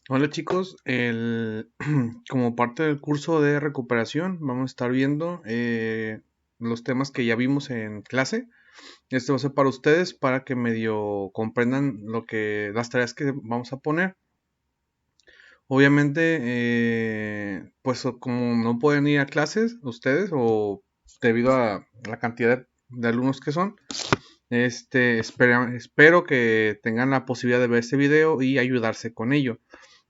Hola chicos, como parte del curso de recuperación vamos a estar viendo los temas que ya vimos en clase. Este va a ser para ustedes para que medio comprendan las tareas que vamos a poner. Obviamente, pues como no pueden ir a clases ustedes o debido a la cantidad de alumnos que son, espero que tengan la posibilidad de ver este video y ayudarse con ello.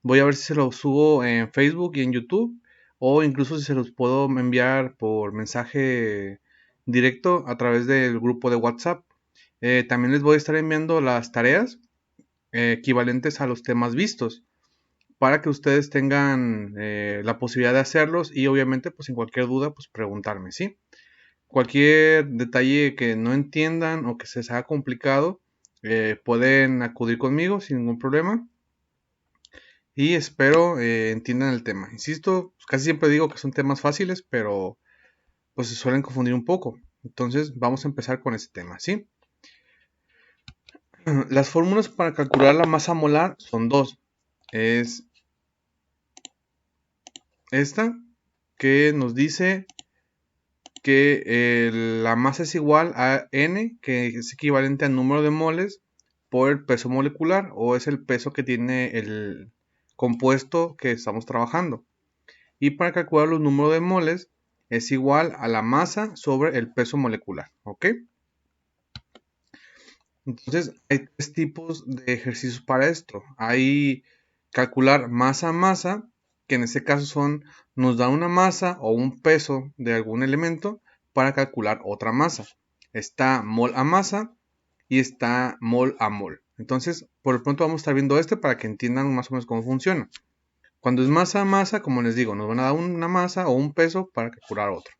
Voy a ver si se los subo en Facebook y en YouTube o incluso si se los puedo enviar por mensaje directo a través del grupo de WhatsApp. También les voy a estar enviando las tareas equivalentes a los temas vistos para que ustedes tengan la posibilidad de hacerlos y obviamente pues en cualquier duda pues preguntarme, ¿sí? Cualquier detalle que no entiendan o que se les haga complicado pueden acudir conmigo sin ningún problema y espero entiendan el tema. Insisto, casi siempre digo que son temas fáciles, pero pues se suelen confundir un poco. Entonces vamos a empezar con este tema, ¿sí? Las fórmulas para calcular la masa molar son dos. Es esta que nos dice que la masa es igual a N, que es equivalente al número de moles por el peso molecular, o es el peso que tiene el compuesto que estamos trabajando. Y para calcular los números de moles es igual a la masa sobre el peso molecular, ¿ok? Entonces hay tres tipos de ejercicios para esto. Hay calcular masa a masa, que en este caso nos da una masa o un peso de algún elemento para calcular otra masa. Está mol a masa y está mol a mol. Entonces, por lo pronto vamos a estar viendo este para que entiendan más o menos cómo funciona. Cuando es masa a masa, como les digo, nos van a dar una masa o un peso para calcular otro.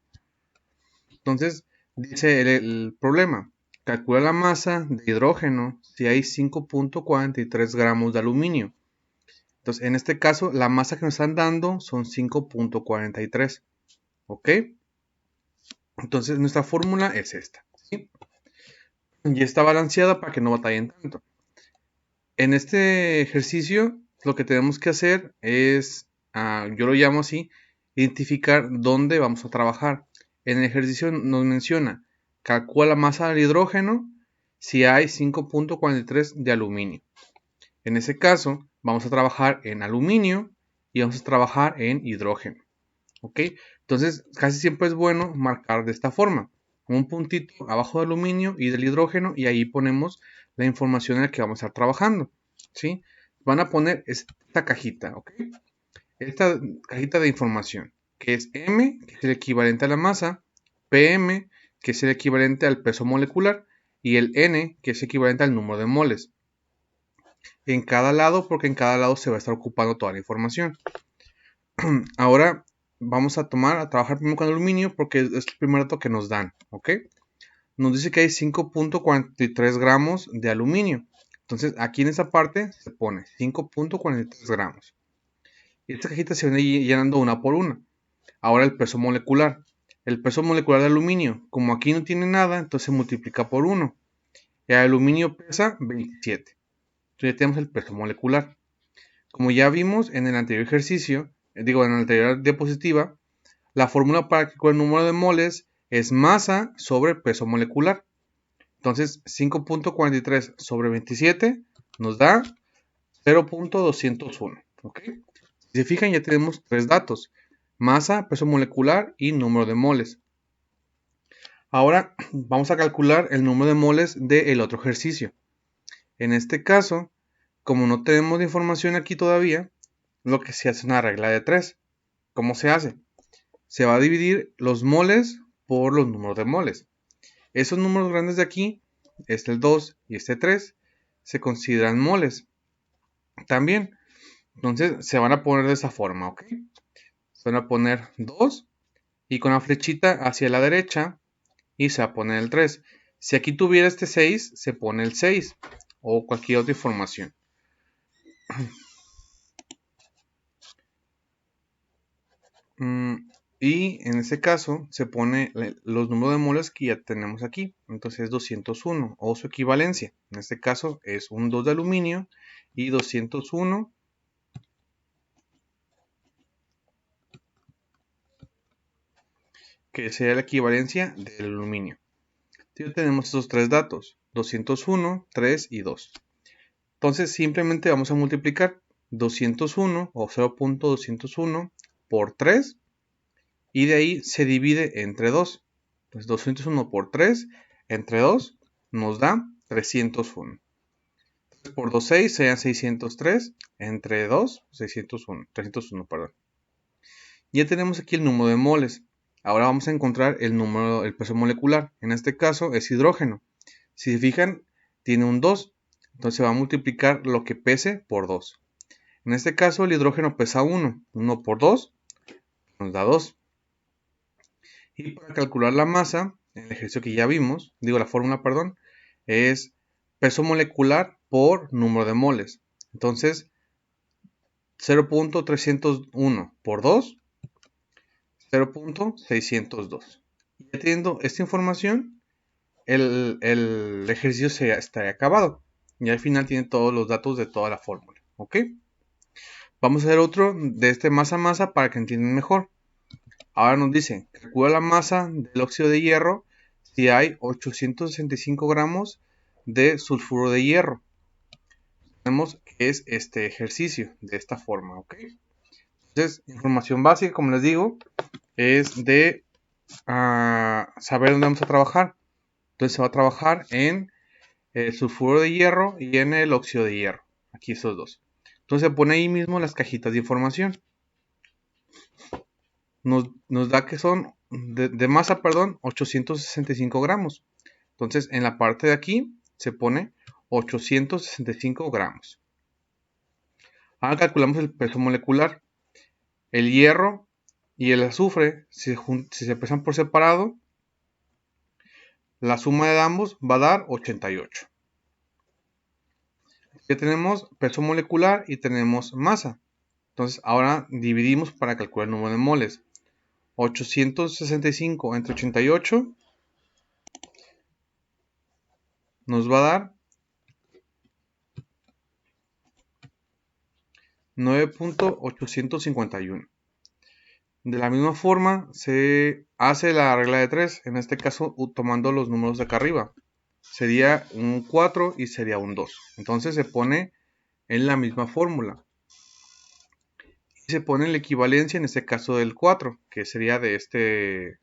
Entonces, dice el problema, calcula la masa de hidrógeno si hay 5.43 gramos de aluminio. Entonces, en este caso, la masa que nos están dando son 5.43. ¿Ok? Entonces, nuestra fórmula es esta. ¿Sí? Y está balanceada para que no batallen tanto. En este ejercicio, lo que tenemos que hacer es, yo lo llamo así, identificar dónde vamos a trabajar. En el ejercicio nos menciona, calcula la masa del hidrógeno si hay 5.43 de aluminio. En ese caso, vamos a trabajar en aluminio y vamos a trabajar en hidrógeno. ¿Ok? Entonces, casi siempre es bueno marcar de esta forma. Un puntito abajo del aluminio y del hidrógeno y ahí ponemos la información en la que vamos a estar trabajando. ¿Sí? Van a poner esta cajita, ¿ok? Esta cajita de información, que es M, que es el equivalente a la masa, PM, que es el equivalente al peso molecular, y el N, que es equivalente al número de moles. En cada lado, porque en cada lado se va a estar ocupando toda la información. Ahora vamos a trabajar primero con aluminio porque es el primer dato que nos dan, ¿ok? Nos dice que hay 5.43 gramos de aluminio. Entonces aquí en esta parte se pone 5.43 gramos. Y esta cajita se viene llenando una por una. Ahora el peso molecular. El peso molecular de aluminio, como aquí no tiene nada, entonces se multiplica por 1. El aluminio pesa 27. Entonces ya tenemos el peso molecular. Como ya vimos en el anterior ejercicio, en la anterior diapositiva, la fórmula para calcular el número de moles es masa sobre peso molecular. Entonces, 5.43 sobre 27 nos da 0.201. ¿Ok? Si se fijan, ya tenemos tres datos: masa, peso molecular y número de moles. Ahora vamos a calcular el número de moles del otro ejercicio. En este caso, como no tenemos información aquí todavía, lo que se hace es una regla de 3. ¿Cómo se hace? Se va a dividir los moles por los números de moles. Esos números grandes de aquí, el 2 y 3, se consideran moles. También, entonces se van a poner de esa forma, ¿ok? Se van a poner 2 y con la flechita hacia la derecha y se va a poner el 3. Si aquí tuviera este 6, se pone el 6 o cualquier otra información. Y en este caso se pone los números de moles que ya tenemos aquí. Entonces es 201 o su equivalencia. En este caso es un 2 de aluminio y 201 que sería la equivalencia del aluminio. Ya tenemos esos tres datos, 201, 3 y 2. Entonces simplemente vamos a multiplicar 201 o 0.201 por 3 y de ahí se divide entre 2. Entonces 201 por 3 entre 2 nos da 301. Entonces, por 2, 6 serían 603 entre 2, 301, perdón. Ya tenemos aquí el número de moles. Ahora vamos a encontrar el peso molecular. En este caso es hidrógeno. Si se fijan, tiene un 2. Entonces va a multiplicar lo que pese por 2. En este caso el hidrógeno pesa 1. 1 por 2 nos da 2. Y para calcular la masa, el ejercicio que ya vimos, la fórmula, perdón, es peso molecular por número de moles. Entonces, 0.301 por 2, 0.602. Ya teniendo esta información, el ejercicio estaría acabado. Y al final tiene todos los datos de toda la fórmula. ¿Ok? Vamos a hacer otro de este masa a masa para que entiendan mejor. Ahora nos dice, calcula la masa del óxido de hierro si hay 865 gramos de sulfuro de hierro. Tenemos que es este ejercicio de esta forma, ¿ok? Entonces, información básica, como les digo, es de saber dónde vamos a trabajar. Entonces se va a trabajar en el sulfuro de hierro y en el óxido de hierro. Aquí esos dos. Entonces se pone ahí mismo las cajitas de información. Nos da que son de masa, perdón, 865 gramos. Entonces en la parte de aquí se pone 865 gramos. Ahora calculamos el peso molecular. El hierro y el azufre, si se pesan por separado, la suma de ambos va a dar 88. Ya tenemos peso molecular y tenemos masa. Entonces ahora dividimos para calcular el número de moles. 865 entre 88 nos va a dar 9.851. De la misma forma se hace la regla de 3, en este caso tomando los números de acá arriba. Sería un 4 y sería un 2. Entonces se pone en la misma fórmula. Y se pone la equivalencia en este caso del 4, que sería de este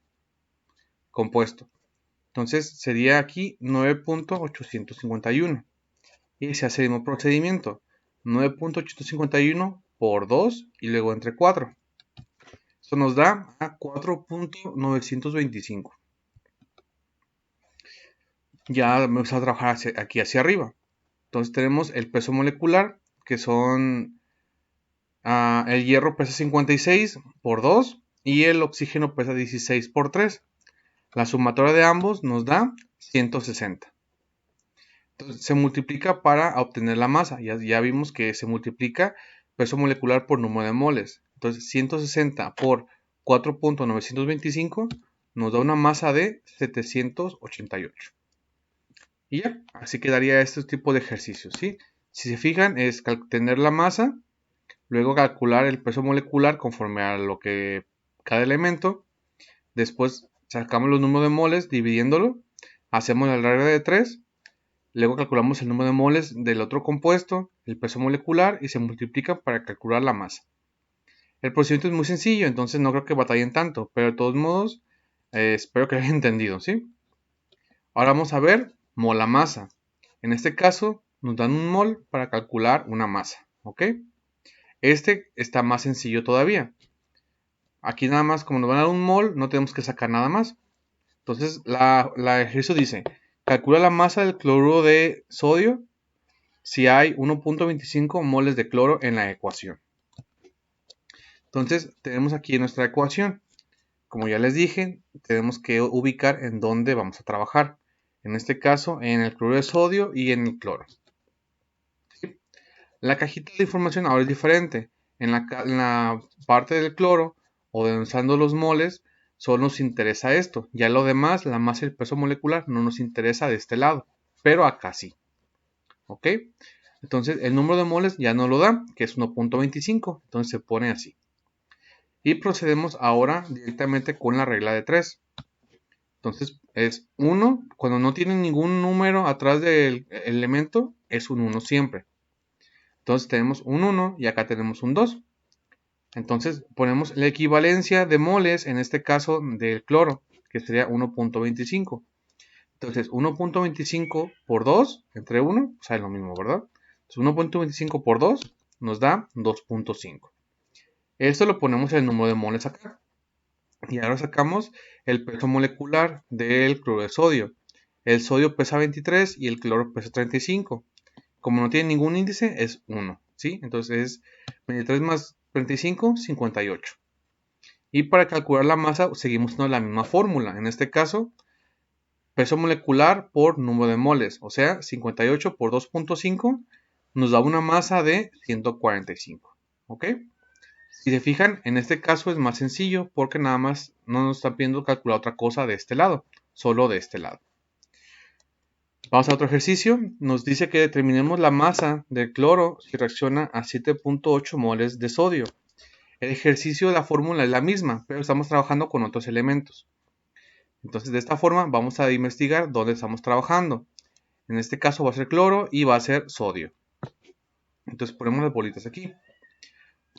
compuesto. Entonces sería aquí 9.851. Y se hace el mismo procedimiento. 9.851 por 2 y luego entre 4. Esto nos da a 4.925. Ya vamos a trabajar aquí hacia arriba. Entonces tenemos el peso molecular, que son el hierro pesa 56 por 2 y el oxígeno pesa 16 por 3. La sumatoria de ambos nos da 160. Entonces se multiplica para obtener la masa. Ya vimos que se multiplica peso molecular por número de moles. Entonces 160 por 4.925 nos da una masa de 788. Y ya, así quedaría este tipo de ejercicios, ¿sí? Si se fijan, es tener la masa, luego calcular el peso molecular conforme a lo que cada elemento. Después sacamos los números de moles dividiéndolo, hacemos la regla de 3. Luego calculamos el número de moles del otro compuesto, el peso molecular y se multiplica para calcular la masa. El procedimiento es muy sencillo, entonces no creo que batallen tanto, pero de todos modos espero que lo hayan entendido, ¿sí? Ahora vamos a ver mola masa. En este caso nos dan un mol para calcular una masa, ¿ok? Este está más sencillo todavía. Aquí nada más, como nos van a dar un mol, no tenemos que sacar nada más. Entonces la ejercicio dice, calcula la masa del cloruro de sodio si hay 1.25 moles de cloro en la ecuación. Entonces tenemos aquí nuestra ecuación. Como ya les dije, tenemos que ubicar en dónde vamos a trabajar. En este caso, en el cloruro de sodio y en el cloro. ¿Sí? La cajita de información ahora es diferente. En la parte del cloro, o de usando los moles, solo nos interesa esto. Ya lo demás, la masa y el peso molecular, no nos interesa de este lado. Pero acá sí. ¿Ok? Entonces el número de moles ya no lo da, que es 1.25. Entonces se pone así. Y procedemos ahora directamente con la regla de 3. Entonces es 1, cuando no tiene ningún número atrás del elemento, es un 1 siempre. Entonces tenemos un 1 y acá tenemos un 2. Entonces ponemos la equivalencia de moles, en este caso del cloro, que sería 1.25. Entonces 1.25 por 2 entre 1, pues es lo mismo, ¿verdad? Entonces 1.25 por 2 nos da 2.5. Esto lo ponemos en el número de moles acá. Y ahora sacamos el peso molecular del cloro de sodio. El sodio pesa 23 y el cloro pesa 35. Como no tiene ningún índice, es 1. ¿Sí? Entonces es 23 más 35, 58. Y para calcular la masa seguimos usando la misma fórmula. En este caso, peso molecular por número de moles. O sea, 58 por 2.5 nos da una masa de 145. ¿Ok? Si se fijan, en este caso es más sencillo porque nada más no nos está pidiendo calcular otra cosa de este lado, solo de este lado. Vamos a otro ejercicio. Nos dice que determinemos la masa del cloro si reacciona a 7.8 moles de sodio. El ejercicio de la fórmula es la misma, pero estamos trabajando con otros elementos. Entonces, de esta forma vamos a investigar dónde estamos trabajando. En este caso va a ser cloro y va a ser sodio. Entonces ponemos las bolitas aquí.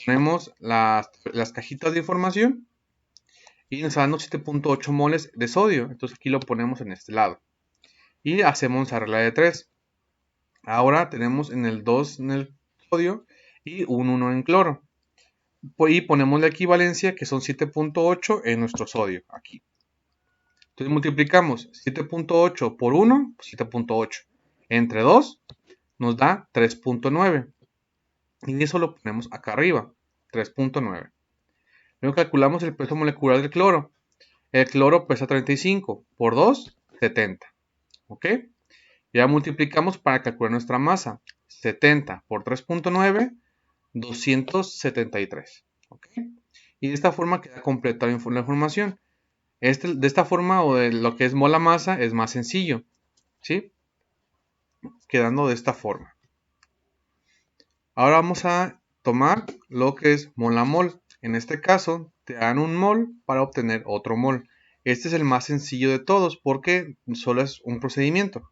Ponemos las cajitas de información y nos está dando 7.8 moles de sodio. Entonces aquí lo ponemos en este lado. Y hacemos la regla de 3. Ahora tenemos en el 2 en el sodio y un 1 en cloro. Y ponemos la equivalencia que son 7.8 en nuestro sodio aquí. Entonces multiplicamos 7.8 por 1, 7.8. Entre 2 nos da 3.9. Y eso lo ponemos acá arriba, 3.9. Luego calculamos el peso molecular del cloro. El cloro pesa 35 por 2, 70. ¿Ok? Ya multiplicamos para calcular nuestra masa. 70 por 3.9, 273. ¿Ok? Y de esta forma queda completa la información. De esta forma, o de lo que es mola masa, es más sencillo. ¿Sí? Quedando de esta forma. Ahora vamos a tomar lo que es mol a mol. En este caso, te dan un mol para obtener otro mol. Este es el más sencillo de todos porque solo es un procedimiento.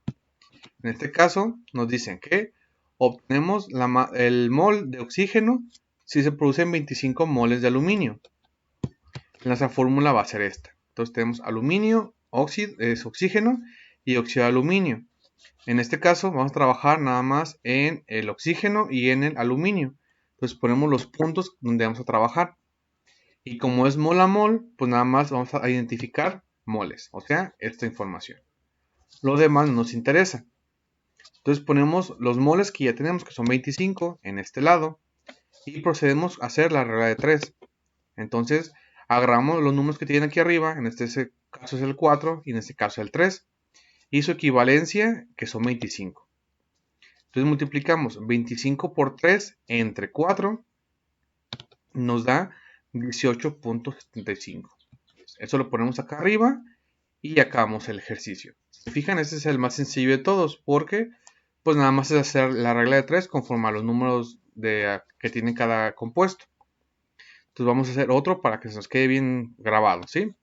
En este caso, nos dicen que obtenemos el mol de oxígeno si se producen 25 moles de aluminio. Nuestra fórmula va a ser esta. Entonces tenemos aluminio, es oxígeno y óxido de aluminio. En este caso vamos a trabajar nada más en el oxígeno y en el aluminio. Entonces ponemos los puntos donde vamos a trabajar. Y como es mol a mol, pues nada más vamos a identificar moles, o sea, esta información. Lo demás no nos interesa. Entonces ponemos los moles que ya tenemos, que son 25, en este lado. Y procedemos a hacer la regla de 3. Entonces agarramos los números que tienen aquí arriba, en este caso es el 4 y en este caso el 3. Y su equivalencia, que son 25. Entonces multiplicamos 25 por 3 entre 4, nos da 18.75. Eso lo ponemos acá arriba y acabamos el ejercicio. Si se fijan, este es el más sencillo de todos porque pues nada más es hacer la regla de 3 conforme a los números que tiene cada compuesto. Entonces vamos a hacer otro para que se nos quede bien grabado, ¿sí?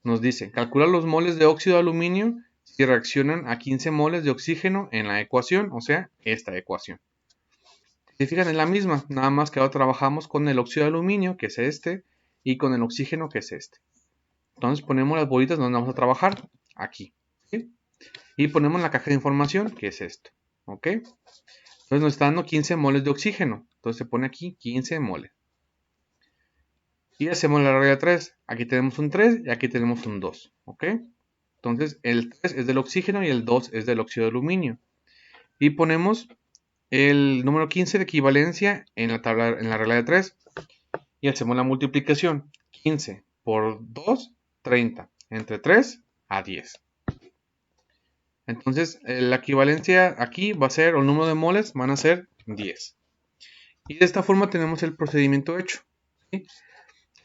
Nos dice, calcular los moles de óxido de aluminio si reaccionan a 15 moles de oxígeno en la ecuación, o sea, esta ecuación. Si se fijan, es la misma, nada más que ahora trabajamos con el óxido de aluminio, que es este, y con el oxígeno, que es este. Entonces ponemos las bolitas donde vamos a trabajar, aquí, ¿sí? Y ponemos la caja de información, que es esto, ¿ok? Entonces nos está dando 15 moles de oxígeno, entonces se pone aquí 15 moles. Y hacemos la regla 3, aquí tenemos un 3 y aquí tenemos un 2, ¿ok? Entonces el 3 es del oxígeno y el 2 es del óxido de aluminio. Y ponemos el número 15 de equivalencia en la tabla, en la regla de 3. Y hacemos la multiplicación. 15 por 2, 30. Entre 3 a 10. Entonces la equivalencia aquí va a ser, o el número de moles van a ser 10. Y de esta forma tenemos el procedimiento hecho. ¿Sí?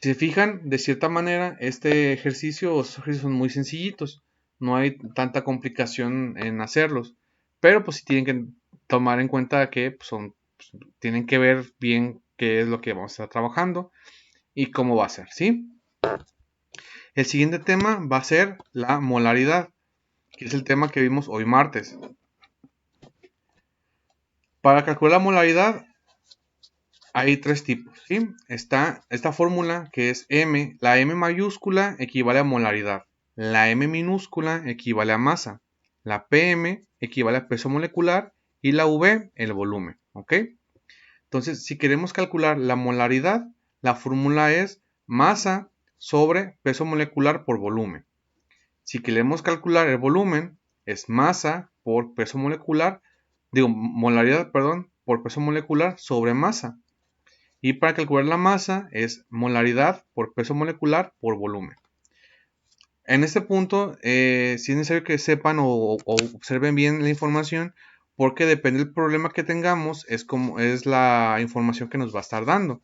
Si se fijan, de cierta manera, este ejercicio, estos ejercicios son muy sencillitos. No hay tanta complicación en hacerlos. Pero pues sí tienen que tomar en cuenta que tienen que ver bien qué es lo que vamos a estar trabajando y cómo va a ser, ¿sí? El siguiente tema va a ser la molaridad, que es el tema que vimos hoy martes. Para calcular la molaridad hay tres tipos, ¿sí? Está esta fórmula que es M. La M mayúscula equivale a molaridad. La M minúscula equivale a masa. La PM equivale a peso molecular y la V el volumen, ¿ok? Entonces, si queremos calcular la molaridad, la fórmula es masa sobre peso molecular por volumen. Si queremos calcular el volumen, es masa por peso molecular, molaridad, perdón, por peso molecular sobre masa. Y para calcular la masa es molaridad por peso molecular por volumen. En este punto, sí es necesario que sepan o observen bien la información, porque depende del problema que tengamos, es la información que nos va a estar dando.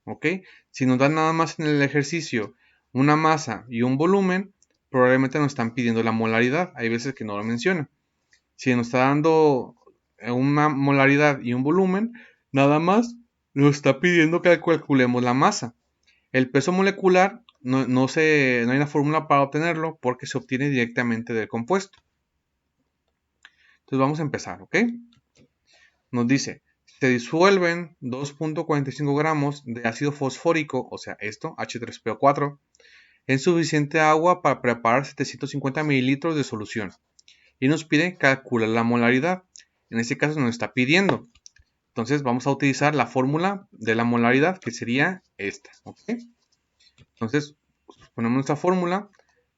¿Ok? Si nos dan nada más en el ejercicio una masa y un volumen, probablemente nos están pidiendo la molaridad. Hay veces que no lo menciona. Si nos está dando una molaridad y un volumen, nada más nos está pidiendo que calculemos la masa. El peso molecular no hay una fórmula para obtenerlo porque se obtiene directamente del compuesto. Entonces vamos a empezar, ¿ok? Nos dice, se disuelven 2.45 gramos de ácido fosfórico, o sea, esto, H3PO4, en suficiente agua para preparar 750 mililitros de solución. Y nos pide calcular la molaridad. En este caso nos está pidiendo. Entonces vamos a utilizar la fórmula de la molaridad, que sería esta, ¿ok? Entonces ponemos nuestra fórmula,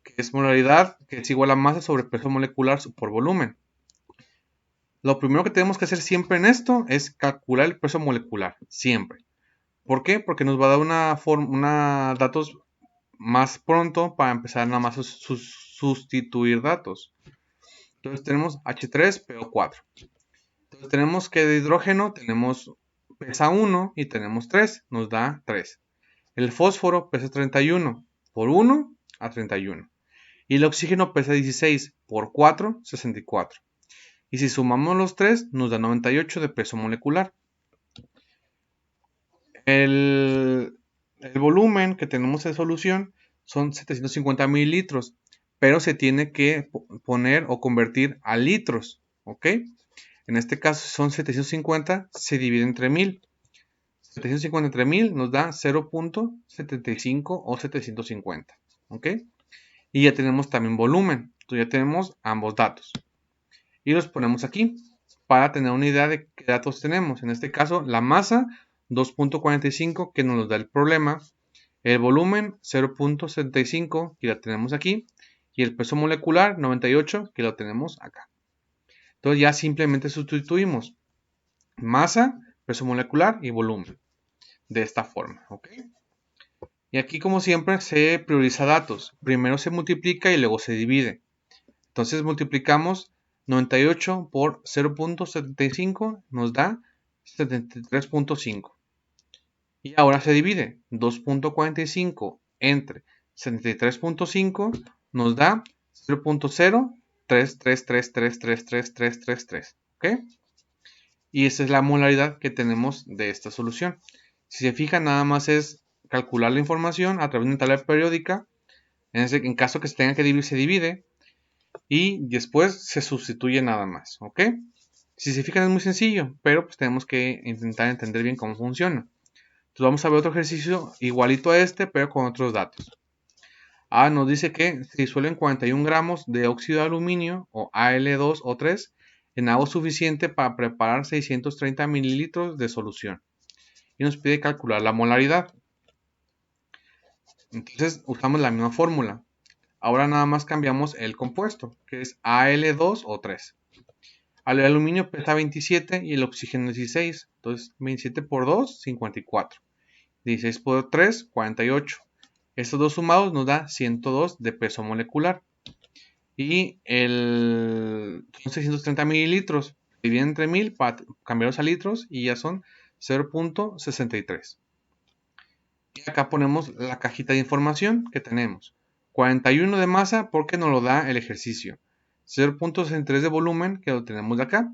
que es molaridad, que es igual a masa sobre peso molecular por volumen. Lo primero que tenemos que hacer siempre en esto es calcular el peso molecular, siempre. ¿Por qué? Porque nos va a dar una datos más pronto para empezar nada más a sustituir datos. Entonces tenemos H3PO4. Entonces tenemos que de hidrógeno pesa 1 y tenemos 3, nos da 3. El fósforo pesa 31, por 1 a 31. Y el oxígeno pesa 16, por 4, 64. Y si sumamos los 3, nos da 98 de peso molecular. El volumen que tenemos en solución son 750 mililitros, pero se tiene que poner o convertir a litros, ¿ok? En este caso son 750, se divide entre 1000. 750 entre 1000 nos da 0.75 o 750, ¿ok? Y ya tenemos también volumen, entonces ya tenemos ambos datos. Y los ponemos aquí para tener una idea de qué datos tenemos. En este caso, la masa 2.45 que nos da el problema, el volumen 0.75 que la tenemos aquí y el peso molecular 98 que lo tenemos acá. Entonces ya simplemente sustituimos masa, peso molecular y volumen de esta forma, ¿ok? Y aquí como siempre se prioriza datos. Primero se multiplica y luego se divide. Entonces multiplicamos 98 por 0.75 nos da 73.5. Y ahora se divide 2.45 entre 73.5 nos da 0.033333333. ¿Ok? Y esa es la molaridad que tenemos de esta solución. Si se fijan, nada más es calcular la información a través de una tabla periódica. En caso que se tenga que dividir, se divide. Y después se sustituye nada más, ¿ok? Si se fijan es muy sencillo, pero pues tenemos que intentar entender bien cómo funciona. Entonces vamos a ver otro ejercicio igualito a este, pero con otros datos. Nos dice que se disuelven 41 gramos de óxido de aluminio o Al2 o 3 en agua suficiente para preparar 630 mililitros de solución. Y nos pide calcular la molaridad. Entonces usamos la misma fórmula. Ahora nada más cambiamos el compuesto, que es Al2 o 3. El aluminio pesa 27 y el oxígeno 16. Entonces 27 por 2, 54. 16 por 3, 48. Estos dos sumados nos da 102 de peso molecular. Y son 630 mililitros. Dividen entre 1000 para cambiarlos a litros y ya son 0.63. Y acá ponemos la cajita de información que tenemos. 41 de masa porque nos lo da el ejercicio. 0.63 de volumen que lo tenemos de acá.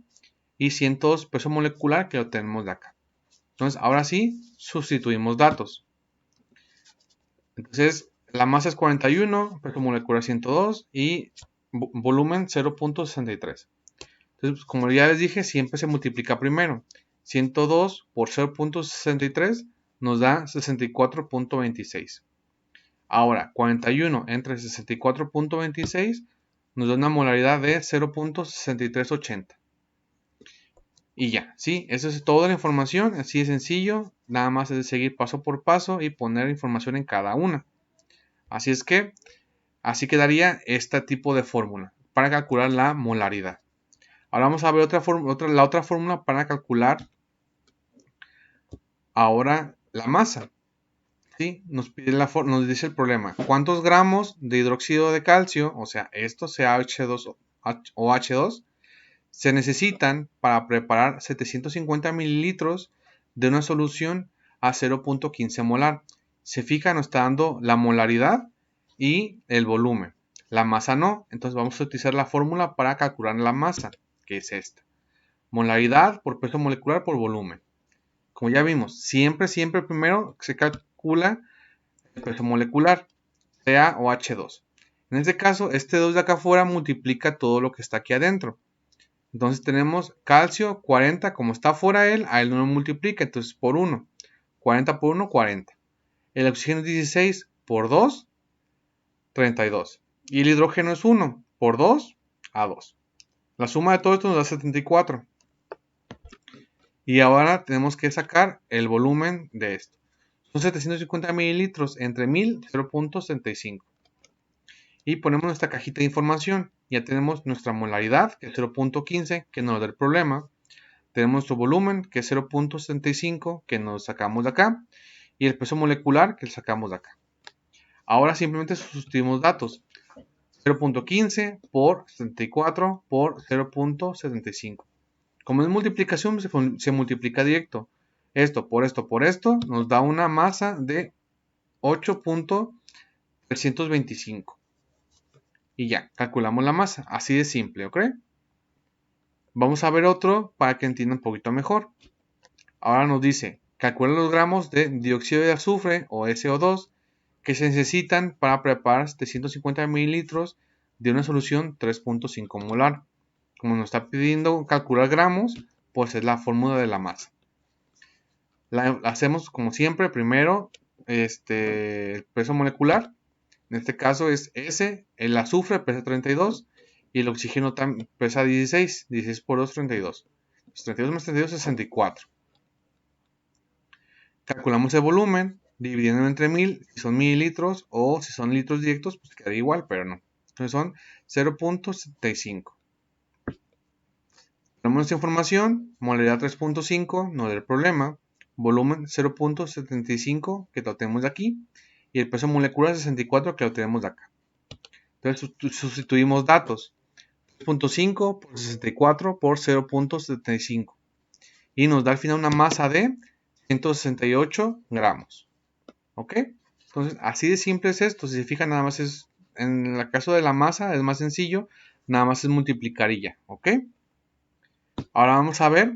Y 102 peso molecular que lo tenemos de acá. Entonces ahora sí sustituimos datos. Entonces La masa es 41, peso molecular 102 y volumen 0.63. Entonces, como ya les dije, siempre se multiplica primero. 102 por 0.63 nos da 64.26. Ahora, 41 entre 64.26 nos da una molaridad de 0.6380. Y ya, ¿sí? Esa es toda la información, así de sencillo. Nada más es de seguir paso por paso y poner información en cada una. Así es que, así quedaría este tipo de fórmula para calcular la molaridad. Ahora vamos a ver la otra fórmula para calcular ahora la masa. ¿Sí? Nos dice el problema. ¿Cuántos gramos de hidróxido de calcio, o sea, esto CaH2 o H2, se necesitan para preparar 750 mililitros de una solución a 0.15 molar? Se fija, nos está dando la molaridad y el volumen. La masa no, entonces vamos a utilizar la fórmula para calcular la masa, que es esta. Molaridad por peso molecular por volumen. Como ya vimos, siempre primero se calcula el peso molecular, Ca o H2. En este caso, este 2 de acá afuera multiplica todo lo que está aquí adentro. Entonces tenemos calcio 40, como está afuera él, a él no lo multiplica, entonces por 1. 40 por 1, 40. El oxígeno es 16 por 2, 32. Y el hidrógeno es 1 por 2, a 2. La suma de todo esto nos da 74. Y ahora tenemos que sacar el volumen de esto. Son 750 mililitros entre 1000, 0.75. Y ponemos nuestra cajita de información. Ya tenemos nuestra molaridad, que es 0.15, que nos da el problema. Tenemos nuestro volumen, que es 0.75, que nos sacamos de acá. Y el peso molecular, que lo sacamos de acá. Ahora simplemente sustituimos datos. 0.15 por 74 por 0.75. Como es multiplicación, se multiplica directo. Esto por esto por esto nos da una masa de 8.325. Y ya, calculamos la masa. Así de simple, ¿ok? Vamos a ver otro para que entiendan un poquito mejor. Ahora nos dice, calcula los gramos de dióxido de azufre o SO2 que se necesitan para preparar 750 mililitros de una solución 3.5 molar. Como nos está pidiendo calcular gramos, pues es la fórmula de la masa. La hacemos como siempre, primero el peso molecular. En este caso es S, el azufre pesa 32 y el oxígeno pesa 16. 16 por 2, 32. 32 más 32, 64. Calculamos el volumen, dividiendo entre 1000, si son mililitros o si son litros directos, pues queda igual, pero no. Entonces son 0.75. Tenemos esta información, molaridad 3.5, no del problema, volumen 0.75, que lo tenemos de aquí, y el peso molecular 64, que lo tenemos de acá. Entonces sustituimos datos, 3.5 por 64 por 0.75, y nos da al final una masa de 168 gramos. ¿Ok? Entonces, así de simple es esto. Si se fijan, nada más es, en el caso de la masa, es más sencillo, nada más es multiplicar y ya. ¿Ok? Ahora vamos a ver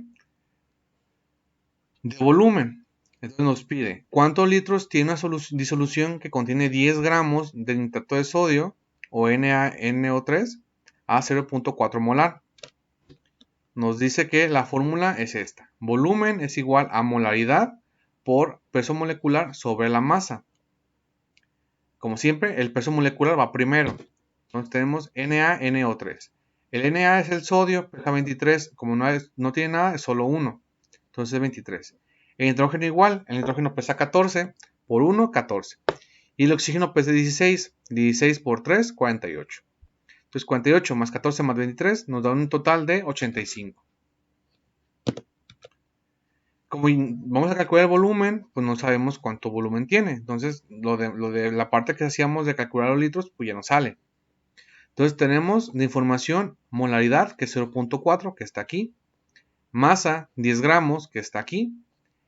de volumen. Entonces nos pide cuántos litros tiene una disolución que contiene 10 gramos de nitrato de sodio o NaNO3 a 0.4 molar. Nos dice que la fórmula es esta. Volumen es igual a molaridad por peso molecular sobre la masa. Como siempre, el peso molecular va primero. Entonces tenemos NaNO3. El Na es el sodio, pesa 23. Como no tiene nada, es solo 1. Entonces es 23. El nitrógeno igual. El nitrógeno pesa 14. Por 1, 14. Y el oxígeno pesa 16. 16 por 3, 48. Entonces 48 más 14 más 23 nos da un total de 85. Como vamos a calcular el volumen, pues no sabemos cuánto volumen tiene. Entonces, lo de la parte que hacíamos de calcular los litros, pues ya no sale. Entonces, tenemos de información molaridad, que es 0.4, que está aquí. Masa, 10 gramos, que está aquí.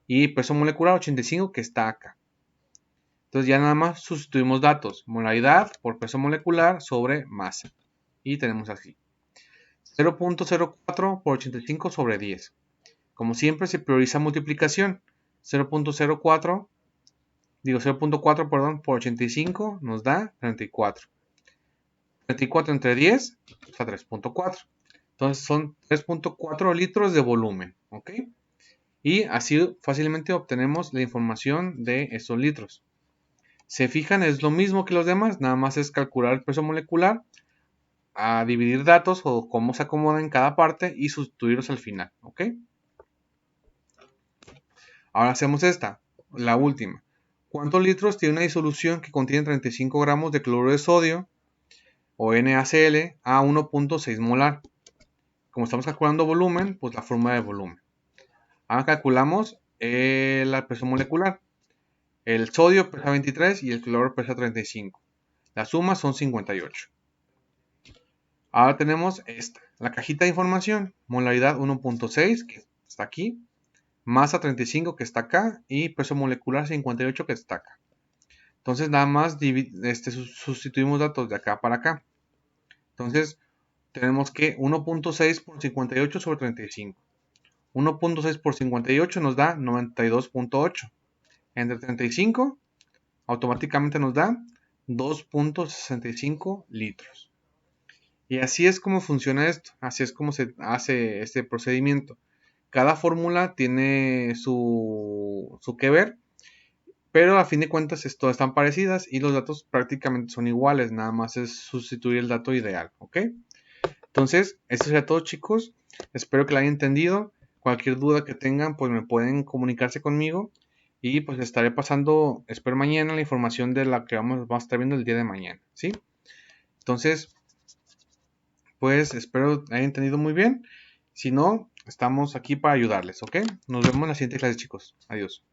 Y peso molecular, 85, que está acá. Entonces, ya nada más sustituimos datos. Molaridad por peso molecular sobre masa. Y tenemos así. 0.04 por 85 sobre 10. Como siempre se prioriza multiplicación. 0.04 Digo 0.4, perdón, por 85 nos da 34. 34 entre 10, o sea, 3.4. Entonces son 3.4 litros de volumen, ¿ok? Y así fácilmente obtenemos la información de estos litros. Se fijan, es lo mismo que los demás, nada más es calcular el peso molecular, a dividir datos o cómo se acomodan en cada parte y sustituirlos al final, ¿ok? Ahora hacemos esta, la última. ¿Cuántos litros tiene una disolución que contiene 35 gramos de cloruro de sodio o NaCl a 1.6 molar? Como estamos calculando volumen, pues la fórmula de volumen. Ahora calculamos el peso molecular. El sodio pesa 23 y el cloruro pesa 35. La suma son 58. Ahora tenemos esta, la cajita de información, molaridad 1.6 que está aquí, masa 35 que está acá y peso molecular 58 que está acá. Entonces nada más sustituimos datos de acá para acá. Entonces tenemos que 1.6 por 58 sobre 35. 1.6 por 58 nos da 92.8. Entre 35 automáticamente nos da 2.65 litros. Y así es como funciona esto, así es como se hace este procedimiento. Cada fórmula tiene su que ver, pero a fin de cuentas todas están parecidas y los datos prácticamente son iguales, nada más es sustituir el dato ideal, ¿ok? Entonces, esto sería todo, chicos. Espero que lo hayan entendido. Cualquier duda que tengan, pues me pueden comunicarse conmigo y pues estaré pasando, espero mañana, la información de la que vamos a estar viendo el día de mañana, ¿sí? Entonces, pues espero hayan entendido muy bien. Si no, estamos aquí para ayudarles, ¿ok? Nos vemos en la siguiente clase, chicos. Adiós.